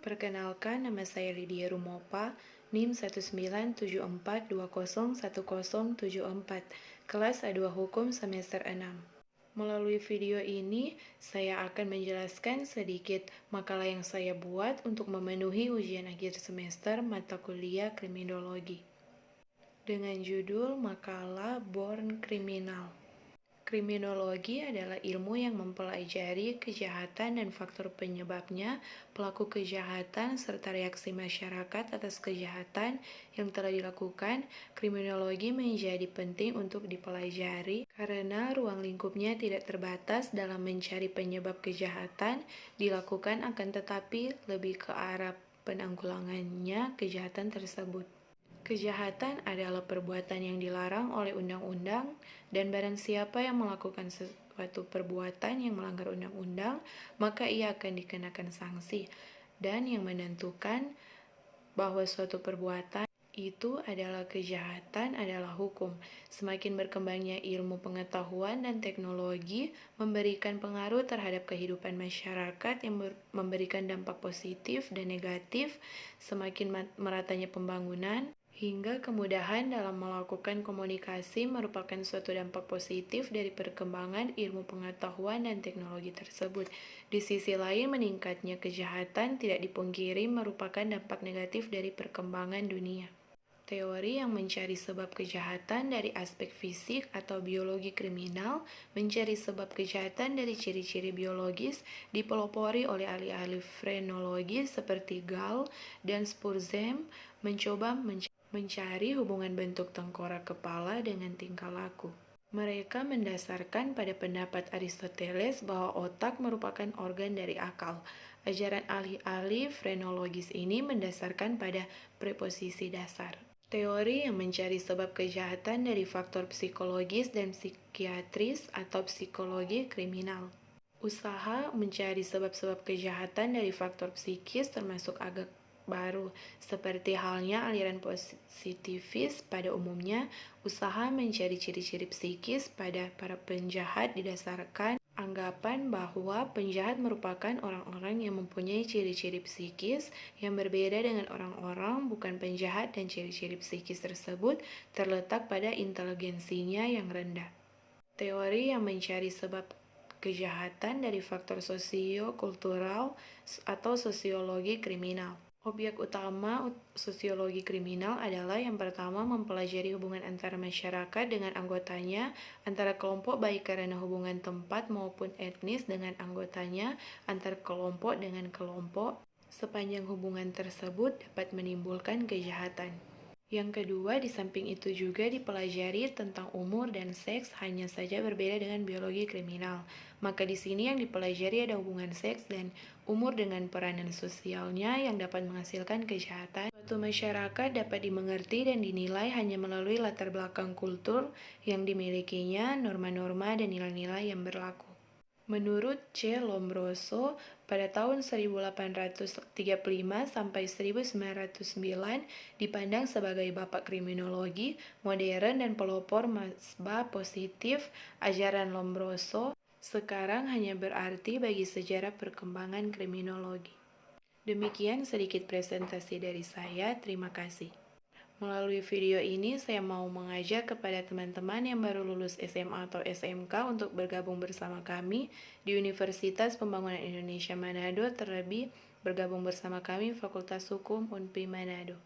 Perkenalkan, nama saya Lydia Rumopa, NIM 19742011074, kelas A2 Hukum semester 6. Melalui video ini, saya akan menjelaskan sedikit makalah yang saya buat untuk memenuhi ujian akhir semester mata kuliah kriminologi. Dengan judul makalah Born Criminal. Kriminologi adalah ilmu yang mempelajari kejahatan dan faktor penyebabnya, pelaku kejahatan, serta reaksi masyarakat atas kejahatan yang telah dilakukan. Kriminologi menjadi penting untuk dipelajari karena ruang lingkupnya tidak terbatas dalam mencari penyebab kejahatan dilakukan, akan tetapi lebih ke arah penanggulangannya kejahatan tersebut. Kejahatan adalah perbuatan yang dilarang oleh undang-undang, dan barang siapa yang melakukan suatu perbuatan yang melanggar undang-undang, maka ia akan dikenakan sanksi. Dan yang menentukan bahwa suatu perbuatan itu adalah kejahatan adalah hukum. Semakin berkembangnya ilmu pengetahuan dan teknologi memberikan pengaruh terhadap kehidupan masyarakat yang memberikan dampak positif dan negatif, semakin meratanya pembangunan, hingga kemudahan dalam melakukan komunikasi merupakan suatu dampak positif dari perkembangan ilmu pengetahuan dan teknologi tersebut. Di sisi lain, meningkatnya kejahatan tidak dipungkiri merupakan dampak negatif dari perkembangan dunia. Teori yang mencari sebab kejahatan dari aspek fisik atau biologi kriminal, mencari sebab kejahatan dari ciri-ciri biologis, dipelopori oleh ahli-ahli frenologi seperti Gall dan Spurzheim, mencoba mencari hubungan bentuk tengkorak kepala dengan tingkah laku. Mereka mendasarkan pada pendapat Aristoteles bahwa otak merupakan organ dari akal. Ajaran ahli-ahli frenologis ini mendasarkan pada preposisi dasar. Teori yang mencari sebab kejahatan dari faktor psikologis dan psikiatris atau psikologi kriminal. Usaha mencari sebab-sebab kejahatan dari faktor psikis termasuk agak baru, seperti halnya aliran positivis pada umumnya. Usaha mencari ciri-ciri psikis pada para penjahat didasarkan anggapan bahwa penjahat merupakan orang-orang yang mempunyai ciri-ciri psikis yang berbeda dengan orang-orang bukan penjahat, dan ciri-ciri psikis tersebut terletak pada inteligensinya yang rendah. Teori yang mencari sebab kejahatan dari faktor sosio-kultural atau sosiologi kriminal. Objek utama sosiologi kriminal adalah yang pertama mempelajari hubungan antara masyarakat dengan anggotanya, antara kelompok baik karena hubungan tempat maupun etnis dengan anggotanya, antar kelompok dengan kelompok, sepanjang hubungan tersebut dapat menimbulkan kejahatan. Yang kedua, di samping itu juga dipelajari tentang umur dan seks, hanya saja berbeda dengan biologi kriminal. Maka di sini yang dipelajari ada hubungan seks dan umur dengan peranan sosialnya yang dapat menghasilkan kejahatan. Suatu masyarakat dapat dimengerti dan dinilai hanya melalui latar belakang kultur yang dimilikinya, norma-norma dan nilai-nilai yang berlaku. Menurut C. Lombroso, pada tahun 1835 sampai 1909 dipandang sebagai bapak kriminologi modern dan pelopor mazhab positif. Ajaran Lombroso sekarang hanya berarti bagi sejarah perkembangan kriminologi. Demikian sedikit presentasi dari saya. Terima kasih. Melalui video ini, saya mau mengajak kepada teman-teman yang baru lulus SMA atau SMK untuk bergabung bersama kami di Universitas Pembangunan Indonesia Manado, terlebih bergabung bersama kami Fakultas Hukum UNPI Manado.